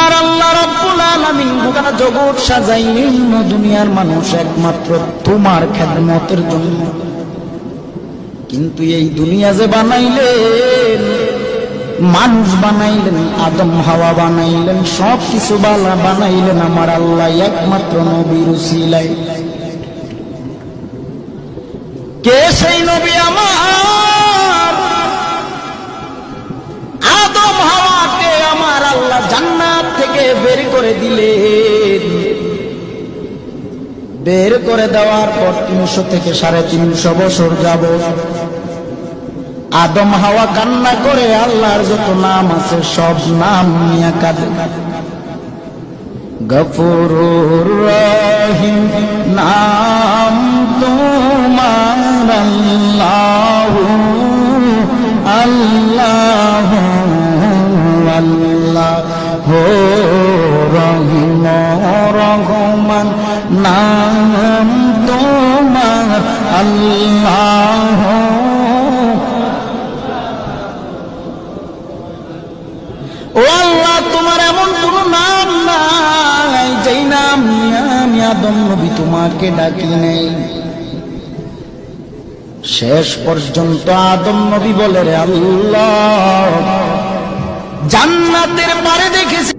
আর আল্লাহ রাব্বুল আলামিন গোটা জগৎ সাজাইলেন দুনিয়ার মানুষ একমাত্র তোমার খেদমতের জন্য। কিন্তু এই দুনিয়া যে বানাইলেন, মানুষ বানাইলেন, আদম হাওয়া বানাইলেন, সব কিছু বানাইলেন আমার আল্লাহ একমাত্র নবীর উসিলায়। কে সেই নবী? আমার আদম হাওয়াকে আমার আল্লাহ জান্নাত থেকে বের করে দিলেন। বের করে দেওয়ার পর 300 থেকে 350 বছর যাব আদম হাওয়া কান্না করে আল্লাহর যত নাম আছে সব নাম নিয়ে কাঁদে। গফুরুর রহিম নাম তোমার আল্লাহু আল্লাহু আল্লাহু রহিম রহমান নাম তোমার আল্লাহু। ও আল্লাহ, তোমার এমন কোন নাম নাই যেই নাম নিয়ে আমি আদম নবী তোমাকে ডাকি নেই। শেষ পর্যন্ত আদম নবী বলে, রে আল্লাহ, জান্নাতের পারে দেখেছি